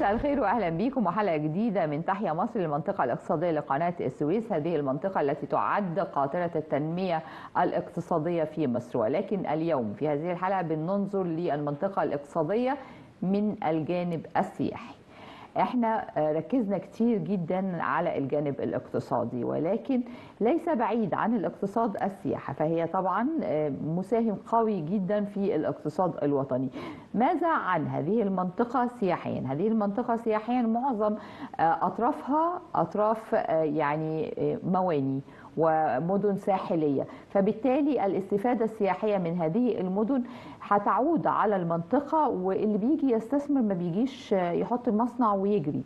مساء الخير واهلا بكم وحلقه جديده من تحيا مصر للمنطقه الاقتصاديه لقناه السويس. هذه المنطقه التي تعد قاطره التنميه الاقتصاديه في مصر، ولكن اليوم في هذه الحلقه بننظر للمنطقه الاقتصاديه من الجانب السياحي. احنا ركزنا كتير جدا على الجانب الاقتصادي، ولكن ليس بعيد عن الاقتصاد السياحة، فهي طبعا مساهم قوي جدا في الاقتصاد الوطني. ماذا عن هذه المنطقة سياحيا؟ هذه المنطقة سياحيا معظم أطرافها أطراف يعني مواني ومدن ساحلية، فبالتالي الاستفادة السياحية من هذه المدن هتعود على المنطقة، واللي بيجي يستثمر ما بيجيش يحط المصنع ويجري.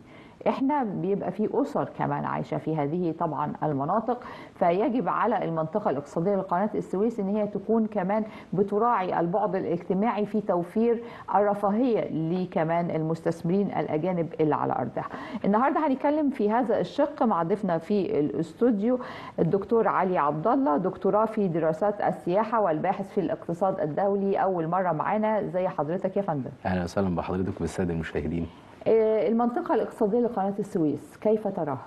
احنا بيبقى في أسر كمان عايشة في هذه طبعا المناطق، فيجب على المنطقة الاقتصادية لقناة السويس ان هي تكون كمان بتراعي البعد الاجتماعي في توفير الرفاهية لكمان المستثمرين الأجانب اللي على أرضها. النهاردة هنتكلم في هذا الشق مع ضيفنا في الاستوديو الدكتور علي عبد الله، دكتوراه في دراسات السياحة والباحث في الاقتصاد الدولي. أول مرة معانا، زي حضرتك يا فندم؟ أهلا وسهلا بحضرتك والسادة المشاهدين. المنطقة الاقتصادية لقناة السويس كيف تراها؟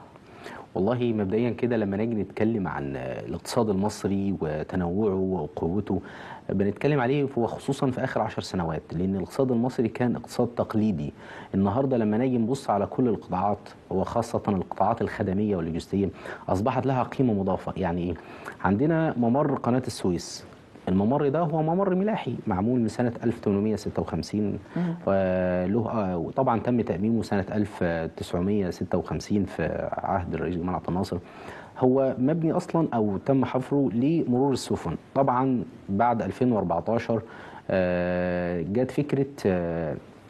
والله مبدئيا كده لما نيجي نتكلم عن الاقتصاد المصري وتنوعه وقوته بنتكلم عليه وخصوصا في آخر 10 سنوات، لأن الاقتصاد المصري كان اقتصاد تقليدي. النهاردة لما نيجي نبص على كل القطاعات وخاصة القطاعات الخدمية واللوجستية أصبحت لها قيمة مضافة. يعني إيه؟ عندنا ممر قناة السويس. الممر ده هو ممر ملاحي معمول من سنة 1856 وله طبعا تم تأميمه سنة 1956 في عهد الرئيس جمال عبد الناصر. هو مبني أصلا أو تم حفره لمرور السفن. طبعا بعد 2014 جت فكرة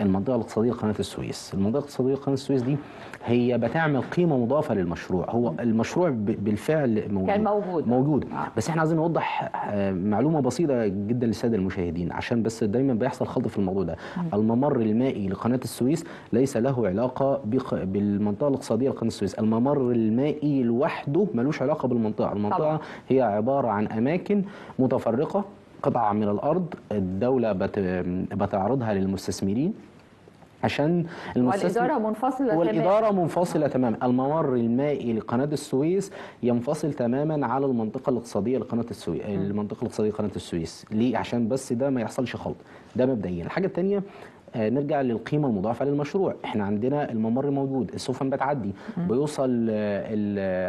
المنطقة الاقتصادية لقناة السويس. المنطقة الاقتصادية لقناة السويس دي هي بتعمل قيمة مضافة للمشروع. هو المشروع بالفعل كان موجود. بس احنا عايزين نوضح معلومة بسيطة جدا للسادة المشاهدين، عشان بس دايما بيحصل خلط في الموضوع ده. الممر المائي لقناة السويس ليس له علاقة بالمنطقة الاقتصادية لقناة السويس. الممر المائي لوحده ملوش علاقة بالمنطقة. المنطقة طبعا هي عبارة عن أماكن متفرقة، قطعة من الأرض الدولة بتعرضها للمستثمرين عشان والإدارة منفصلة تماما. الممر المائي لقناة السويس ينفصل تماما على المنطقة الاقتصادية لقناة السويس. المنطقة الاقتصادية لقناة السويس ليه؟ عشان بس ده ما يحصلش خلط. ده مبدئيا. الحاجة الثانية نرجع للقيمة المضافة للمشروع. احنا عندنا الممر موجود، السفن بتعدي، بيوصل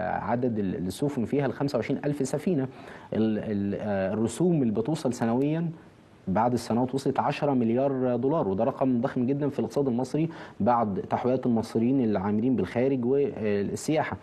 عدد السفن فيها ل 25,000 سفينة. الرسوم اللي بتوصل سنويا بعد السنوات وصلت 10 مليار دولار، وده رقم ضخم جدا في الاقتصاد المصري بعد تحويلات المصريين اللي عاملين بالخارج والسياحة.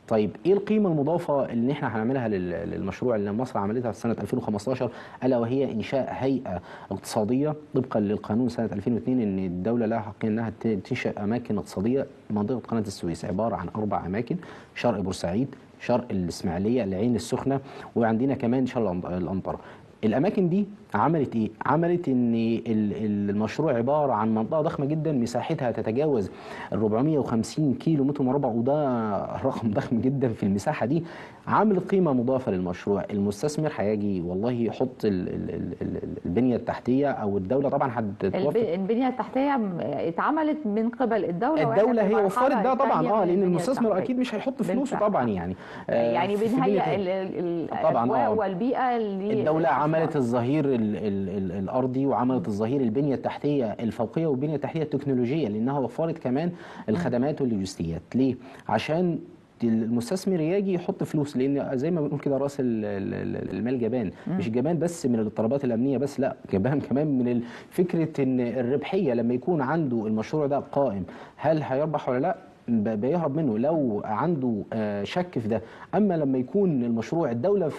طيب ايه القيمة المضافة اللي احنا هنعملها للمشروع اللي مصر عملتها في سنة 2015؟ ألا وهي إنشاء هيئة اقتصادية طبقا للقانون سنة 2002 ان الدولة لها حق انها تنشئ أماكن اقتصادية. منطقة قناة السويس عبارة عن 4 أماكن: شرق بورسعيد، شرق الإسماعيلية، العين السخنة، وعندنا كمان شرق الأنطرة. الأماكن دي عملت إيه؟ عملت إن المشروع عبارة عن منطقة ضخمة جدا مساحتها تتجاوز 450 كيلو متر مربع، وده رقم ضخم جدا في المساحة دي. عملت قيمة مضافة للمشروع. المستثمر هيجي والله يحط البنية التحتية، أو الدولة طبعا البنية التحتية اتعملت من قبل الدولة. الدولة هي وفرت ده طبعا لأن المستثمر أكيد مش هيحط فلوسه طبعا يعني بنهيئ الأجواء والبيئة. الدولة عملت الظهير الأرضي وعملت الظهير البنية التحتية الفوقية والبنية التحتية التكنولوجية، لأنها وفرت كمان الخدمات واللوجستيات. ليه؟ عشان المستثمر يجي يحط فلوس، لان زي ما بنقول كده راس المال جبان. مش جبان بس من الاضطرابات الامنيه بس، لا، جبان كمان من فكره ان الربحيه. لما يكون عنده المشروع ده قائم، هل هيربح ولا لا؟ بيهرب منه لو عنده شك في ده. اما لما يكون المشروع الدوله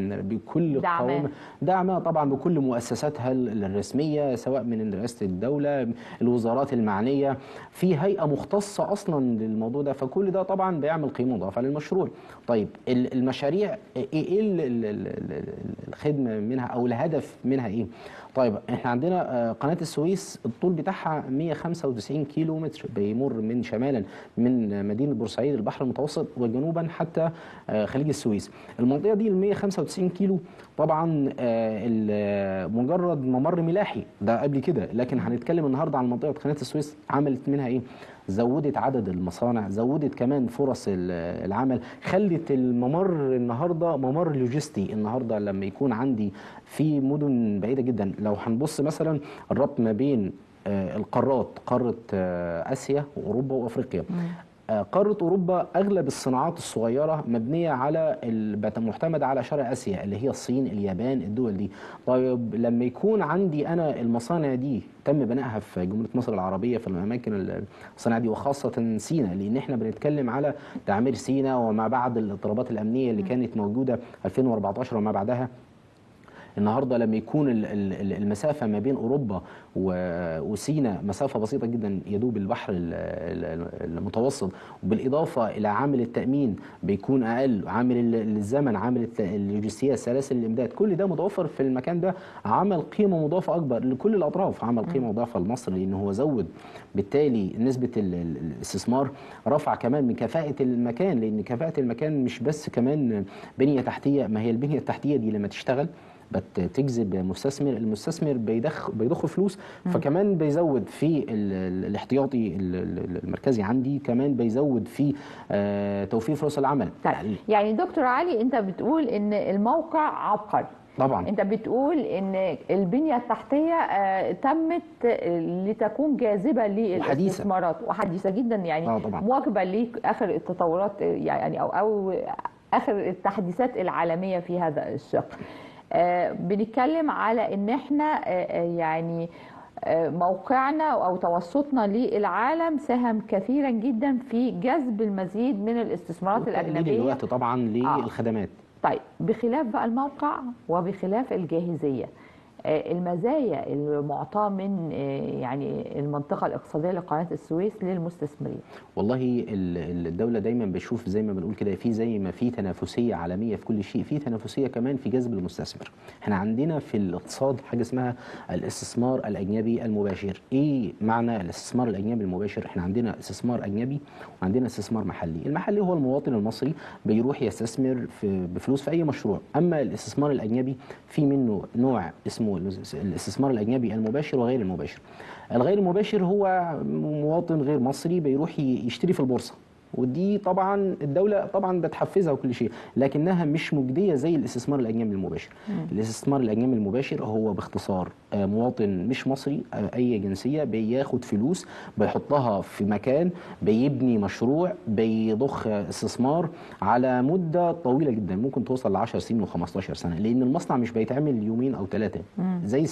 بكل دعمها طبعا بكل مؤسساتها الرسميه، سواء من رئاسه الدوله، الوزارات المعنيه، في هيئه مختصه اصلا للموضوع ده، فكل ده طبعا بيعمل قيمه مضافه للمشروع. طيب المشاريع ايه الخدمه منها او الهدف منها ايه؟ طيب احنا عندنا قناه السويس الطول بتاعها 195 كيلو متر، بيمر من شمالا من مدينه بورسعيد البحر المتوسط، وجنوبا حتى خليج السويس. المنطقه دي ال 195 كيلو طبعا مجرد ممر ملاحي ده قبل كده، لكن هنتكلم النهارده عن منطقه قناه السويس عملت منها ايه؟ زودت عدد المصانع، زودت كمان فرص العمل، خلت الممر النهارده ممر لوجستي. النهارده لما يكون عندي في مدن بعيده جدا، لو هنبص مثلا الربط ما بين القارات، قاره اسيا واوروبا وافريقيا. قارة أوروبا أغلب الصناعات الصغيرة مبنية على معتمدة على شرق آسيا اللي هي الصين، اليابان، الدول دي. طيب لما يكون عندي أنا المصانع دي تم بنائها في جمهورية مصر العربية في الأماكن الصناعة دي، وخاصة سيناء، لأن إحنا بنتكلم على تعمير سيناء وما بعد الاضطرابات الأمنية اللي كانت موجودة 2014 وما بعدها. النهارده لما يكون المسافه ما بين اوروبا وسيناء مسافه بسيطه جدا، يدوب البحر المتوسط، وبالاضافه الى عامل التامين بيكون اقل، عامل الزمن، عامل اللوجستيه، سلاسل الامداد، كل ده متوفر في المكان ده، عمل قيمه مضافه اكبر لكل الاطراف، عمل قيمه مضافه لمصر، لان هو زود بالتالي نسبه الاستثمار، رفع كمان من كفاءه المكان، لان كفاءه المكان مش بس كمان بنيه تحتيه، ما هي البنيه التحتيه دي لما تشتغل بتجذب مستثمر، المستثمر بيضخ فلوس، فكمان بيزود في الاحتياطي المركزي عندي، كمان بيزود في توفير فرص العمل. طيب يعني دكتور علي، انت بتقول ان الموقع عبقري طبعا، انت بتقول ان البنيه التحتيه تمت لتكون جاذبه للاستثمارات وحديثه جدا، يعني مواكبه لاخر التطورات يعني او اخر التحديثات العالميه في هذا الشق. بنتكلم على ان احنا يعني موقعنا او توسطنا للعالم ساهم كثيرا جدا في جذب المزيد من الاستثمارات الاجنبيه الوقت طبعا للخدمات. طيب بخلاف بقى الموقع وبخلاف الجاهزيه، المزايا المعطاه من يعني المنطقه الاقتصاديه لقناه السويس للمستثمرين. والله الدوله دايما بشوف زي ما بنقول كده، في زي ما في تنافسيه عالميه في كل شيء، في تنافسيه كمان في جذب المستثمر. احنا عندنا في الاقتصاد حاجه اسمها الاستثمار الاجنبي المباشر. ايه معنى الاستثمار الاجنبي المباشر؟ احنا عندنا استثمار اجنبي وعندنا استثمار محلي. المحلي هو المواطن المصري بيروح يستثمر بفلوس في اي مشروع، اما الاستثمار الاجنبي في منه نوع اسمه الاستثمار الاجنبي المباشر وغير المباشر. الغير المباشر هو مواطن غير مصري بيروح يشتري في البورصه، ودي طبعا الدوله طبعا بتحفزها وكل شيء، لكنها مش مجديه زي الاستثمار الاجنبي المباشر. الاستثمار الاجنبي المباشر هو باختصار مواطن مش مصري اي جنسيه بياخد فلوس بيحطها في مكان، بيبني مشروع، بيضخ استثمار على مده طويله جدا، ممكن توصل ل 10 سنين و15 سنه، لان المصنع مش بيتعمل يومين او ثلاثه زي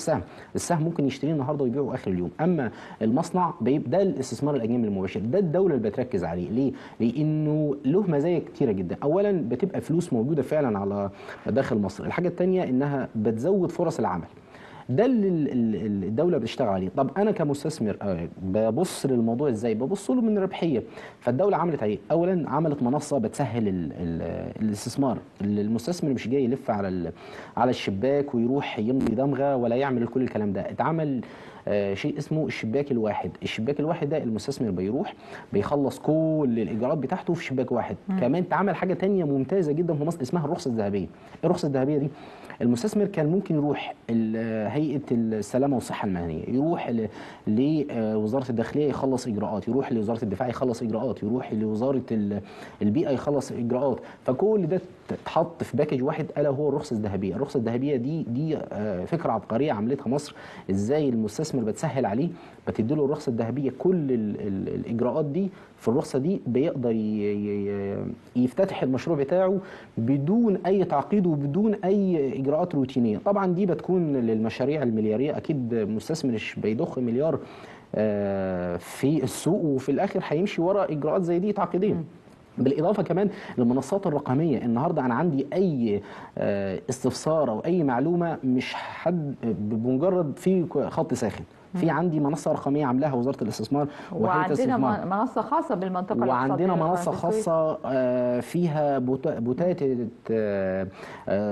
السهم ممكن يشتريه النهارده ويبيعه اخر اليوم، اما المصنع ده الاستثمار الاجنبي المباشر، ده الدوله اللي بتركز عليه. ليه؟ لانه له مزايا كتيره جدا. اولا بتبقى فلوس موجوده فعلا على داخل مصر، الحاجه الثانيه انها بتزود فرص العمل، ده اللي الدوله بتشتغل عليه. طب انا كمستثمر ببص للموضوع ازاي؟ ببص له من الربحيه. فالدوله عملت ايه؟ اولا عملت منصه بتسهل الاستثمار، المستثمر مش جاي يلف على الشباك ويروح يمضي دمغه ولا يعمل كل الكلام ده. اتعمل شيء اسمه الشباك الواحد. الشباك الواحد ده المستثمر بيروح بيخلص كل الاجراءات بتاعته في شباك واحد. كمان اتعمل حاجه تانية ممتازه جدا في مصر اسمها الرخصه الذهبيه. الرخصه الذهبيه دي المستثمر كان ممكن يروح هيئه السلامه والصحه المهنيه، يروح لوزاره الداخليه يخلص اجراءات، يروح لوزاره الدفاع يخلص اجراءات، يروح لوزاره البيئه يخلص اجراءات، فكل ده اتحط في باكج واحد الا هو الرخصه الذهبيه. الرخصه الذهبيه دي فكره عبقريه عملتها مصر، ازاي المستثمر بتسهل عليه، بتدي له الرخصه الذهبيه، كل الاجراءات دي في الرخصه دي بيقدر يفتتح المشروع بتاعه بدون اي تعقيد وبدون اي اجراءات روتينيه. طبعا دي بتكون للمشاريع الملياريه، اكيد مستثمر مش بيضخ مليار في السوق وفي الاخر هيمشي ورا اجراءات زي دي تعقيديه. بالاضافه كمان للمنصات الرقميه، النهارده انا عندي اي استفسار او اي معلومه مش حد بمجرد في خط ساخن في عندي منصه رقميه عاملاها وزاره الاستثمار وهيئه الاستثمار، وعندنا منصه خاصه بالمنطقه الاقتصاديه، وعندنا منصه خاصه فيها بوتات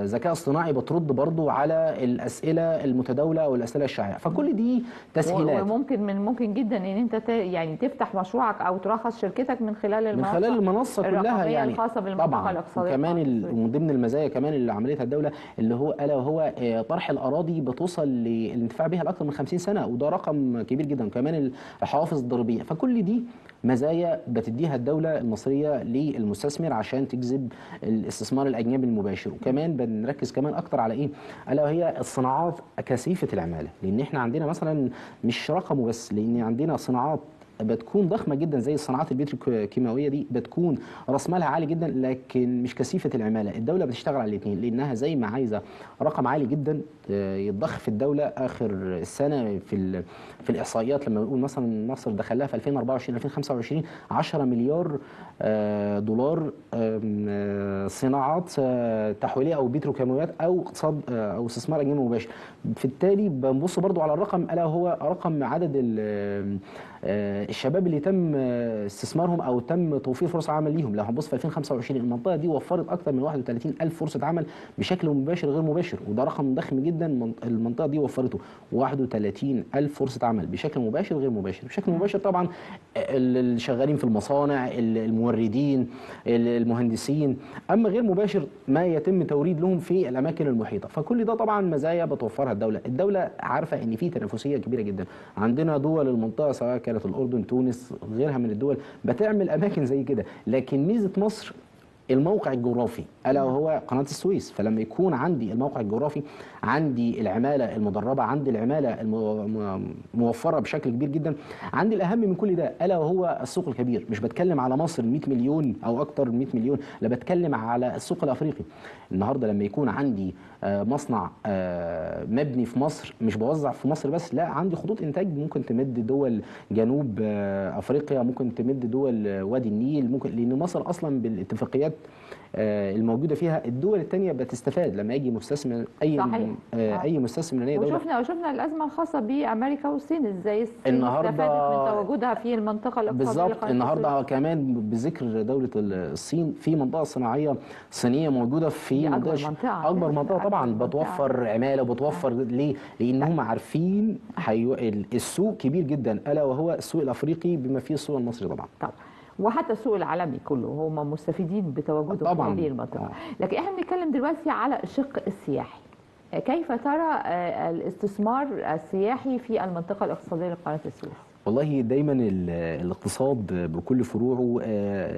ذكاء اصطناعي بترد برضو على الاسئله المتداوله والاسئله الشائعه. فكل دي تسهيلات، وممكن جدا ان انت يعني تفتح مشروعك او ترخص شركتك من خلال المنصه كلها يعني الخاصه بالمنطقه طبعا. الاقتصاديه. وكمان من ضمن المزايا كمان اللي عملتها الدوله اللي هو الا وهو طرح الاراضي بتوصل للانتفاع بها لاكثر من 50 سنه، وده رقم كبير جدا. وكمان الحوافز الضريبيه. فكل دي مزايا بتديها الدوله المصريه للمستثمر عشان تجذب الاستثمار الاجنبي المباشر. وكمان بنركز كمان اكتر على ايه؟ الا وهي الصناعات كثيفه العماله، لان احنا عندنا مثلا مش رقمه بس، لان عندنا صناعات بتكون ضخمه جدا زي الصناعات البتروكيماويه دي، بتكون راس مالها عالي جدا لكن مش كثيفه العماله. الدوله بتشتغل على الاثنين، لانها زي ما عايزه رقم عالي جدا يتضخ في الدوله اخر السنه في الاحصائيات. لما بنقول مثلا مصر دخل لها في 2024 2025 10 مليار دولار صناعات تحويليه او بتروكيماويات او اقتصاد او استثمار اجنبي مباشر. بالتالي بنبص برضو على الرقم، الا هو رقم عدد الشباب اللي تم استثمارهم او تم توفير فرص عمل ليهم. لو هنبص في 2025 المنطقه دي وفرت اكثر من 31,000 فرصه عمل بشكل مباشر غير مباشر، وده رقم ضخم جدا. المنطقه دي وفرته 31,000 فرصه عمل بشكل مباشر غير مباشر. بشكل مباشر طبعا اللي شغالين في المصانع، الموردين، المهندسين. اما غير مباشر ما يتم توريد لهم في الاماكن المحيطه. فكل ده طبعا مزايا بتوفرها الدوله. الدوله عارفه ان في تنافسيه كبيره جدا. عندنا دول المنطقه سواء كانت الاردن، تونس، غيرها من الدول بتعمل اماكن زي كده، لكن ميزه مصر الموقع الجغرافي الا وهو قناه السويس. فلما يكون عندي الموقع الجغرافي، عندي العماله المدربه، عندي العماله موفره بشكل كبير جدا، عندي الاهم من كل ده الا وهو السوق الكبير. مش بتكلم على مصر 100 مليون او اكتر من 100 مليون، لا بتكلم على السوق الافريقي. النهارده لما يكون عندي مصنع مبني في مصر، مش بوزع في مصر بس، لا عندي خطوط انتاج ممكن تمد دول جنوب افريقيا، ممكن تمد دول وادي النيل، ممكن، لان مصر اصلا بالاتفاقيات الموجوده فيها الدول الثانيه بتستفاد لما يجي مستثمر اي مستثمر من اي دوله. وشفنا الازمه الخاصه بامريكا والصين، ازاي الصين استفادت من تواجدها في المنطقه الاقتصاديه. بالظبط. النهارده كمان بذكر دوله الصين، في منطقه صناعيه صينيه موجوده في اكبر منطقه طبعا بتوفر عماله وبتوفر ليه؟ لان هم عارفين السوق كبير جدا الا وهو السوق الافريقي بما فيه السوق المصري طبعا. وحتى السوق العالمي كله هم مستفيدين بتواجدهم في هذه المنطقه. لكن احنا بنتكلم دلوقتي على الشق السياحي. كيف ترى الاستثمار السياحي في المنطقه الاقتصاديه لقناه السويس؟ والله دايما الاقتصاد بكل فروعه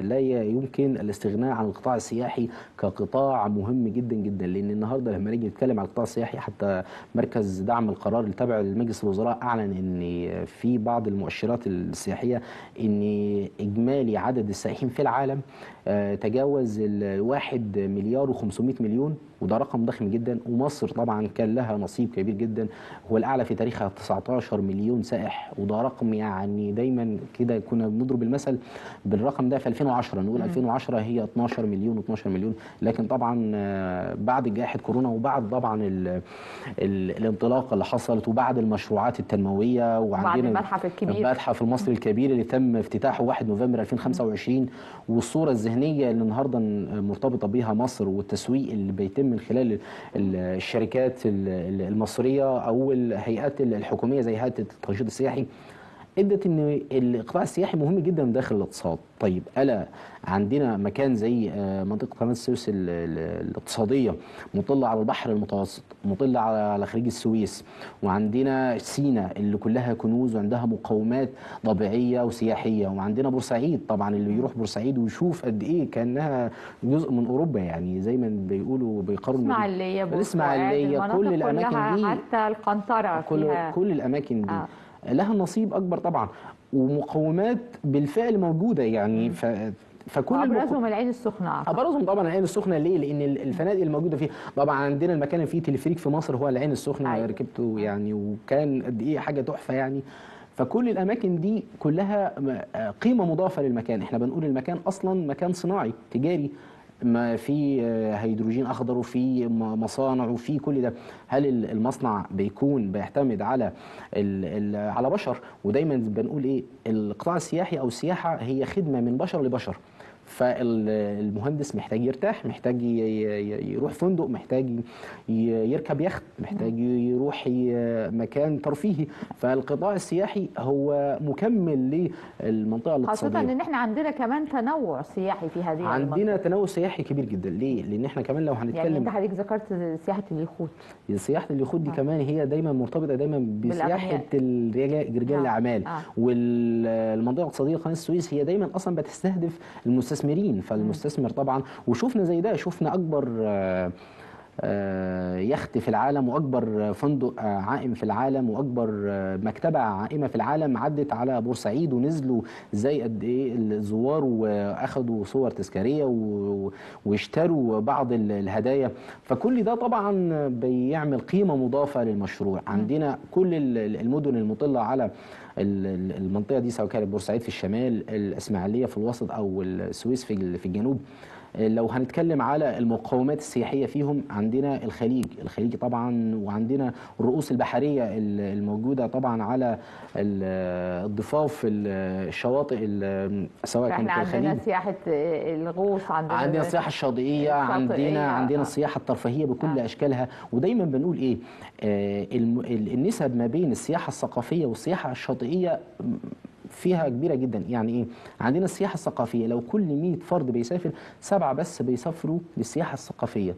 لا يمكن الاستغناء عن القطاع السياحي كقطاع مهم جدا جدا. لان النهارده لما نيجي نتكلم عن القطاع السياحي، حتى مركز دعم القرار اللي تابع لمجلس الوزراء اعلن ان في بعض المؤشرات السياحيه ان اجمالي عدد السائحين في العالم تجاوز 1 مليار و500 مليون، وده رقم ضخم جدا. ومصر طبعا كان لها نصيب كبير جدا، هو الاعلى في تاريخها 19 مليون سائح، وده رقم يعني دايما كده كنا بنضرب المثل بالرقم ده في 2010، نقول 2010 هي 12 مليون و12 مليون. لكن طبعا بعد جائحه كورونا وبعد طبعا الانطلاقه اللي حصلت وبعد المشروعات التنمويه، وعندنا المتحف المصري الكبير اللي تم افتتاحه 1 نوفمبر 2025، والصوره الذهنيه اللي النهارده مرتبطه بيها مصر والتسويق اللي بيتم من خلال الشركات المصريه او الهيئات الحكوميه زي هيئه التنشيط السياحي، ادت ان القطاع السياحي مهم جدا داخل الاقتصاد. طيب الا عندنا مكان زي منطقه قناه السويس الاقتصاديه مطله على البحر المتوسط، مطله على خليج السويس، وعندنا سيناء اللي كلها كنوز وعندها مقومات طبيعيه وسياحيه، وعندنا بورسعيد طبعا اللي يروح بورسعيد ويشوف قد ايه كانها جزء من اوروبا، يعني زي ما بيقولوا بيقارنوا الاسماعيليه كل الاماكن دي، حتى القنطره كل الاماكن دي لها نصيب اكبر طبعا، ومقومات بالفعل موجوده يعني. فكل ابرزهم العين السخنه. ابرزهم طبعا العين السخنه. ليه؟ لان الفنادق الموجوده فيه طبعا عندنا المكان اللي فيه تلفريك في مصر هو العين السخنه. ركبته يعني وكان قد ايه حاجه تحفه يعني. فكل الاماكن دي كلها قيمه مضافه للمكان. احنا بنقول المكان اصلا مكان صناعي تجاري ما في هيدروجين اخضر وفي مصانع وفي كل ده. هل المصنع بيكون بيعتمد على على بشر؟ ودايما بنقول ايه، القطاع السياحي او السياحه هي خدمه من بشر لبشر. فالمهندس محتاج يرتاح، محتاج يروح فندق، محتاج يركب يخت، محتاج يروح مكان ترفيهي. فالقطاع السياحي هو مكمل للمنطقه الاقتصاديه، خاصة ان احنا عندنا كمان تنوع سياحي في هذه عندنا المنطقة. تنوع سياحي كبير جدا. ليه؟ لان احنا كمان لو هنتكلم يعني انت حضرتك ذكرت سياحة اليخوت. سياحه اليخوت دي كمان هي دايما مرتبطه دايما بسياحه رجال الاعمال. والمنطقه الاقتصاديه قناه السويس هي دايما اصلا بتستهدف المستثمرين. فالمستثمر طبعا، وشفنا زي ده، شفنا اكبر يخت في العالم، واكبر فندق عائم في العالم، واكبر مكتبه عائمه في العالم عدت على بورسعيد، ونزلوا زي قد ايه الزوار واخدوا صور تذكاريه واشتروا بعض الهدايا. فكل ده طبعا بيعمل قيمه مضافه للمشروع. عندنا كل المدن المطله على المنطقه دي، سواء كانت بورسعيد في الشمال، الاسماعيليه في الوسط، او السويس في الجنوب. لو هنتكلم على المقومات السياحية فيهم، عندنا الخليج طبعا، وعندنا الرؤوس البحرية الموجودة طبعا على الضفاف الشواطئ، سواء كانت الخليج. عندنا سياحة الغوص، عندنا السياحة الشاطئية، عندنا السياحة الترفيهية بكل أشكالها. ودايما بنقول إيه، النسب ما بين السياحة الثقافية والسياحة الشاطئية فيها كبيرة جدا. يعني ايه؟ عندنا السياحة الثقافية، لو كل 100 فرد بيسافر 7 بس بيسافروا للسياحة الثقافية،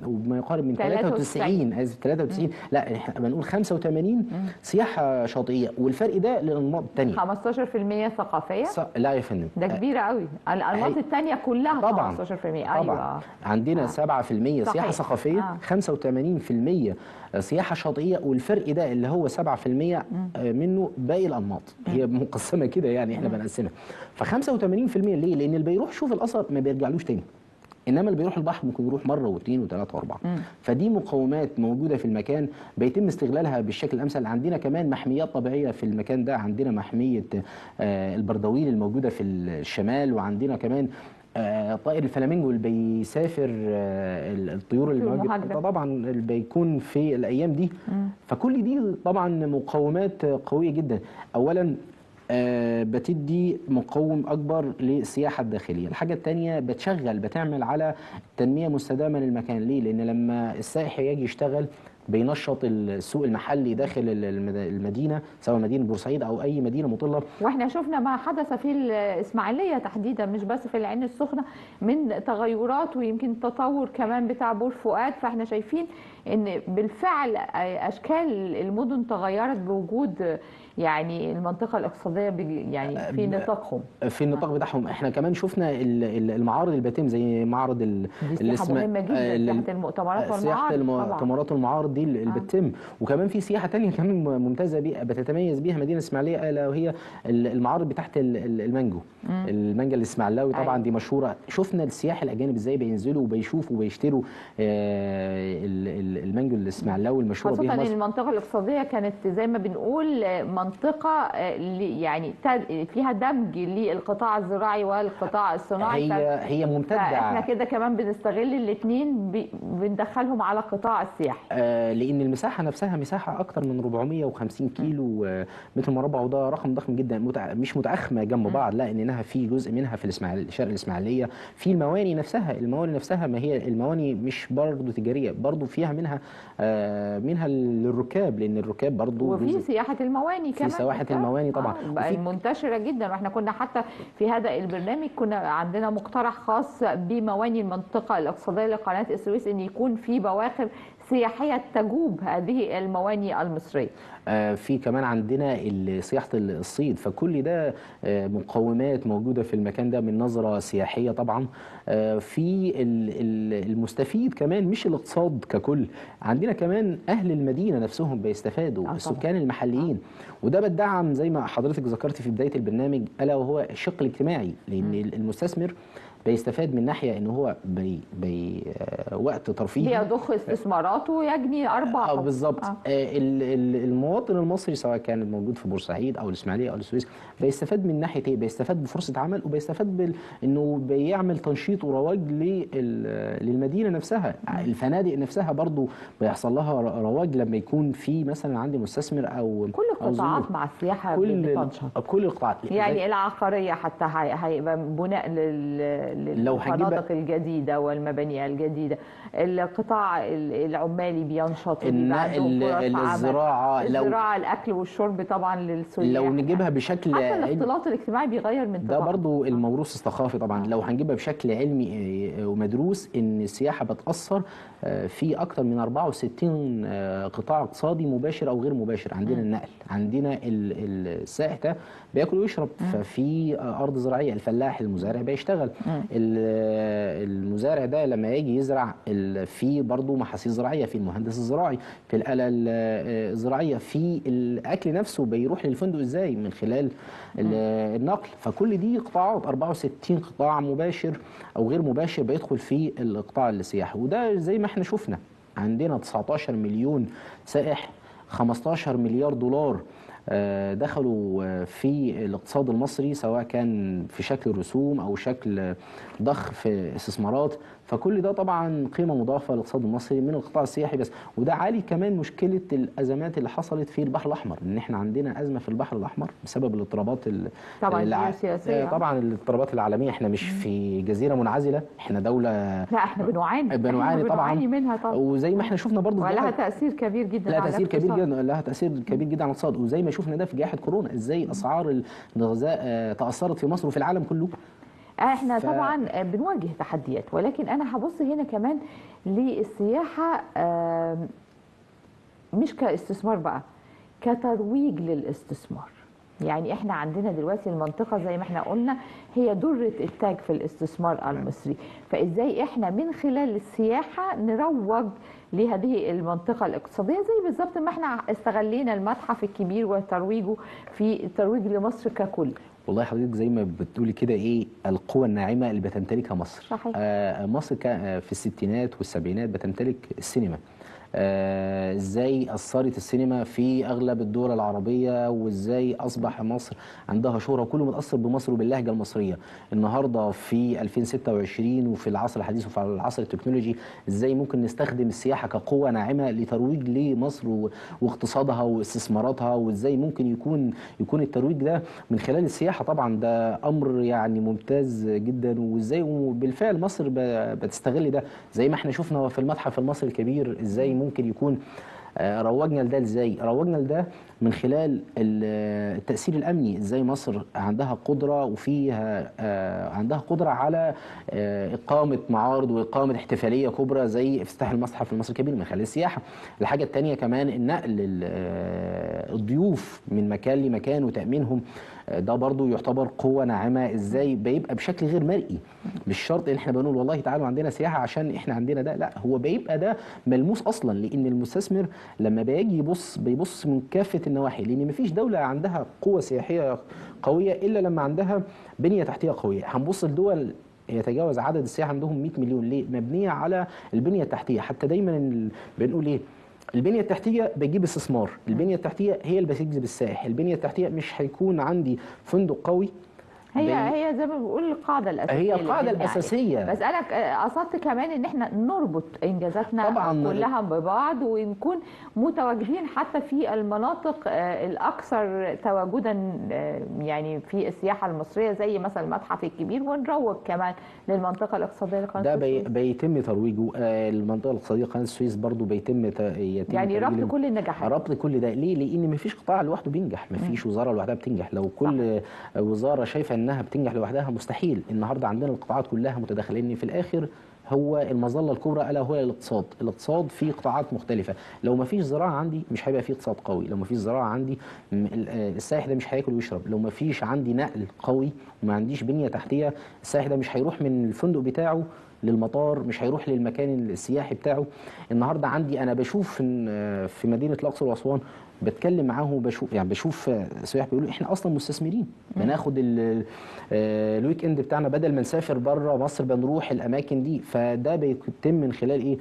وما يقارب من 93 لا احنا بنقول 85 سياحة شاطئية. والفرق ده للأنماط الثانية 15% ثقافية. لا يا فندم، ده كبيرة قوي. الأنماط الثانية كلها طبعا 15%. طبعا. أيوة. عندنا 7% سياحة ثقافية، 85% سياحة شاطئية، والفرق ده اللي هو 7% منه باقي الأنماط. هي مقسمة كده يعني، احنا بنقسمها. ف85% ليه؟ لأن اللي بيروح يشوف الأثر ما بيرجعلوش تاني، انما اللي بيروح البحر ممكن يروح مره واثنين وثلاثه واربعه. فدي مقومات موجوده في المكان بيتم استغلالها بالشكل الامثل. عندنا كمان محميات طبيعيه في المكان ده، عندنا محميه البردويل الموجوده في الشمال، وعندنا كمان طائر الفلامينجو اللي بيسافر، الطيور المهاجرة طبعا اللي بيكون في الايام دي. فكل دي طبعا مقومات قويه جدا. اولا بتدي مقوم اكبر للسياحه الداخليه. الحاجه الثانيه بتعمل على تنميه مستدامه للمكان. ليه؟ لان لما السائح يجي يشتغل بينشط السوق المحلي داخل المدينه، سواء مدينه بورسعيد او اي مدينه مطله. واحنا شفنا ما حدث في الاسماعيليه تحديدا، مش بس في العين السخنه، من تغيرات ويمكن تطور كمان بتاع بور فؤاد. فاحنا شايفين ان بالفعل اشكال المدن تغيرت بوجود يعني المنطقه الاقتصاديه يعني في نطاقهم، في النطاق بتاعهم. احنا كمان شفنا المعارض اللي بتتم، زي معرض السياحه مهمه جدا، سياحه المؤتمرات والمعارض. سياحه المؤتمرات والمعارض دي اللي بتتم. وكمان في سياحه ثانيه كمان ممتازه بيها بتتميز بيها مدينه الاسماعيليه، الا وهي المعارض بتاعت المانجو. المانجا الاسماعيلاوي طبعا دي مشهوره. شفنا السياح الاجانب ازاي بينزلوا وبيشوفوا وبيشتروا المانجو الاسماعيلاوي المشهوره بيها مصر. خاصه المنطقه الاقتصاديه كانت زي ما بنقول منطقه يعني فيها دمج للقطاع الزراعي والقطاع الصناعي. هي ممتده. احنا كده كمان بنستغل الاثنين، بندخلهم على قطاع السياحي. لان المساحه نفسها مساحه اكتر من 450 كيلو متر مربع، وده رقم ضخم جدا. مش متأخمة جنب بعض، لا، انها في جزء منها في شرق الاسماعيليه. في المواني نفسها ما هي المواني مش برضه تجاريه، برضه فيها منها للركاب، لان الركاب برضه وفي سياحه المواني كمان، في سياحه المواني طبعا منتشره جدا. واحنا كنا حتى في هذا البرنامج كنا عندنا مقترح خاص بمواني المنطقه الاقتصاديه لقناه السويس، ان يكون في بواخر سياحيه تجوب هذه المواني المصريه. في كمان عندنا سياحة الصيد. فكل ده مقومات موجودة في المكان ده من نظرة سياحية طبعا. في المستفيد كمان مش الاقتصاد ككل، عندنا كمان أهل المدينة نفسهم بيستفادوا، السكان المحليين. وده بتدعم زي ما حضرتك ذكرت في بداية البرنامج، ألا وهو الشق الاجتماعي. لأن المستثمر بيستفاد من ناحيه ان هو وقت ترفيهي بيضخ استثماراته ويجني ارباحه. بالظبط. المواطن المصري سواء كان موجود في بورسعيد او الاسماعيليه او السويس بيستفاد من ناحيه ايه؟ بيستفاد بفرصه عمل، وبيستفاد انه بيعمل تنشيط ورواج للمدينه نفسها. الفنادق نفسها برضو بيحصل لها رواج لما يكون في مثلا عندي مستثمر او كل القطاعات مع السياحه بتنشط، كل القطاعات يعني العقاريه حتى هيبقى بناء للمناطق الجديده والمباني الجديده. القطاع العمالي بينشط، الزراعه، الاكل والشرب طبعا للسياح. لو نجيبها بشكل حتى الاختلاط الاجتماعي بيغير من ده برضو الموروث الثقافي طبعا. لو هنجيبها بشكل علمي ومدروس ان السياحه بتاثر في اكثر من 64 قطاع اقتصادي مباشر او غير مباشر. عندنا النقل، عندنا السائح ده بياكل ويشرب، ففي ارض زراعيه الفلاح المزارع بيشتغل، المزارع ده لما يجي يزرع في برضه محاصيل زراعيه، في المهندس الزراعي، في الآلة الزراعيه، في الاكل نفسه بيروح للفندق ازاي من خلال النقل. فكل دي قطاعات، 64 قطاع مباشر او غير مباشر بيدخل في القطاع السياحي. وده زي ما احنا شفنا عندنا 19 مليون سائح، 15 مليار دولار دخلوا في الاقتصاد المصري، سواء كان في شكل رسوم او شكل ضخ في استثمارات. فكل ده طبعا قيمه مضافه للاقتصاد المصري من القطاع السياحي بس. وده عالي كمان مشكله الازمات اللي حصلت في البحر الاحمر، ان احنا عندنا ازمه في البحر الاحمر بسبب الاضطرابات السياسيه. طبعا الاضطرابات العالميه. احنا مش في جزيره منعزله، احنا دوله، لا احنا بنعاني طبعا منها طبعا. وزي ما احنا شفنا برضه ولها تاثير كبير جدا لها على تاثير كبير جدا لها تاثير كبير جدا على الاقتصاد. وزي ما شفنا ده في جائحه كورونا، ازاي اسعار الغذاء تاثرت في مصر وفي العالم كله. احنا طبعا بنواجه تحديات، ولكن انا هبص هنا كمان للسياحه مش كاستثمار بقى، كترويج للاستثمار. يعني احنا عندنا دلوقتي المنطقه زي ما احنا قلنا هي درة التاج في الاستثمار المصري، فازاي احنا من خلال السياحه نروج لهذه المنطقه الاقتصاديه، زي بالظبط ما احنا استغلينا المتحف الكبير وترويجه في الترويج لمصر ككل. والله حضرتك زي ما بتقولي كده، ايه القوة الناعمة اللي بتمتلكها مصر. صحيح. مصر في الستينات والسبعينات بتمتلك السينما. ازاي اثرت السينما في اغلب الدول العربيه، وازاي اصبح مصر عندها شهره وكله متاثر بمصر وباللهجه المصريه. النهارده في 2026 وفي العصر الحديث وفي العصر التكنولوجي، ازاي ممكن نستخدم السياحه كقوه ناعمه لترويج لمصر واقتصادها واستثماراتها، وازاي ممكن يكون الترويج ده من خلال السياحه. طبعا ده امر يعني ممتاز جدا، وازاي وبالفعل مصر بتستغل ده زي ما احنا شفنا في المتحف المصري الكبير. ازاي ممكن يكون روجنا لده؟ ازاي روجنا لده؟ من خلال التأثير الأمني. ازاي مصر عندها قدرة وفيها عندها قدرة على إقامة معارض وإقامة احتفالية كبرى زي افتتاح المتحف المصري الكبير من خلال السياحة. الحاجة الثانية كمان النقل الضيوف من مكان لمكان وتأمينهم، ده برضو يعتبر قوة ناعمة. ازاي بيبقى بشكل غير مرئي، مش شرط ان احنا بنقول والله تعالوا عندنا سياحة عشان احنا عندنا ده، لا، هو بيبقى ده ملموس اصلا. لان المستثمر لما بيجي بيبص من كافة النواحي، لان مفيش دولة عندها قوة سياحية قوية الا لما عندها بنية تحتية قوية. هنبص لدول يتجاوز عدد السياح عندهم 100 مليون، ليه؟ مبنية على البنية التحتية. حتى دايما بنقول ايه؟ البنية التحتية بتجيب استثمار، البنية التحتية هي اللي بتجذب السائح. البنية التحتية مش هيكون عندي فندق قوي، هي زي ما بنقول القاعده الاساسيه، هي القاعده الاساسيه. بس انا قصدت كمان ان احنا نربط انجازاتنا طبعاً كلها ببعض، ونكون متواجدين حتى في المناطق الاكثر تواجدا يعني في السياحه المصريه، زي مثلا المتحف الكبير، ونروج كمان للمنطقه الاقتصاديه لقناه السويس. ده بيتم ترويجه. المنطقه الاقتصاديه قناه السويس برضو بيتم يعني ربط كل النجاحات، ربط كل ده. ليه؟ لان مفيش قطاع لوحده بينجح، مفيش وزاره لوحدها بتنجح. لو كل وزاره شايفه انها بتنجح لوحدها مستحيل. النهارده عندنا القطاعات كلها متداخله، لان في الاخر هو المظله الكبرى الا هو الاقتصاد. الاقتصاد فيه قطاعات مختلفه. لو ما فيش زراعه عندي مش هيبقى فيه اقتصاد قوي. لو ما فيش زراعه عندي السائح ده مش هياكل ويشرب. لو ما فيش عندي نقل قوي وما عنديش بنيه تحتيه، السائح ده مش هيروح من الفندق بتاعه للمطار، مش هيروح للمكان السياحي بتاعه. النهارده عندي انا بشوف في مدينه الاقصر واسوان، بتكلم معاهم وبشوف يعني بشوف سياح بيقولوا احنا اصلا مستثمرين، بناخد الويك اند بتاعنا بدل ما نسافر بره مصر بنروح الاماكن دي. فده بيتم من خلال ايه؟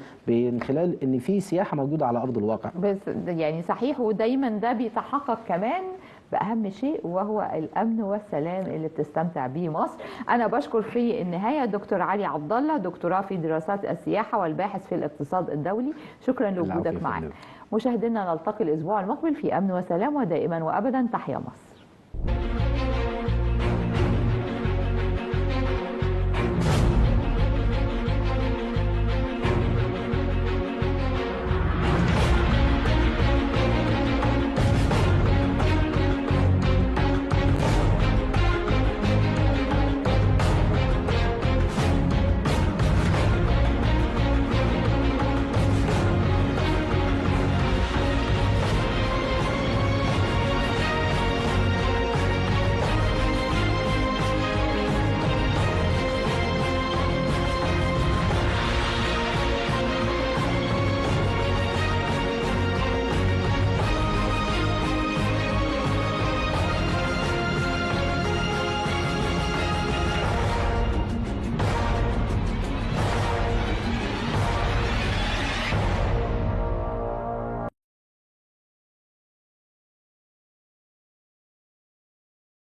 من خلال ان في سياحه موجوده على ارض الواقع. بس يعني صحيح، ودايما ده بيتحقق كمان بأهم شيء وهو الأمن والسلام اللي بتستمتع به مصر. أنا بشكر في النهاية دكتور علي عبد الله، دكتوراه في دراسات السياحة والباحث في الاقتصاد الدولي. شكرا لوجودك معنا. مشاهدينا، نلتقي الأسبوع المقبل في أمن وسلام، ودائما وأبدا تحيا مصر.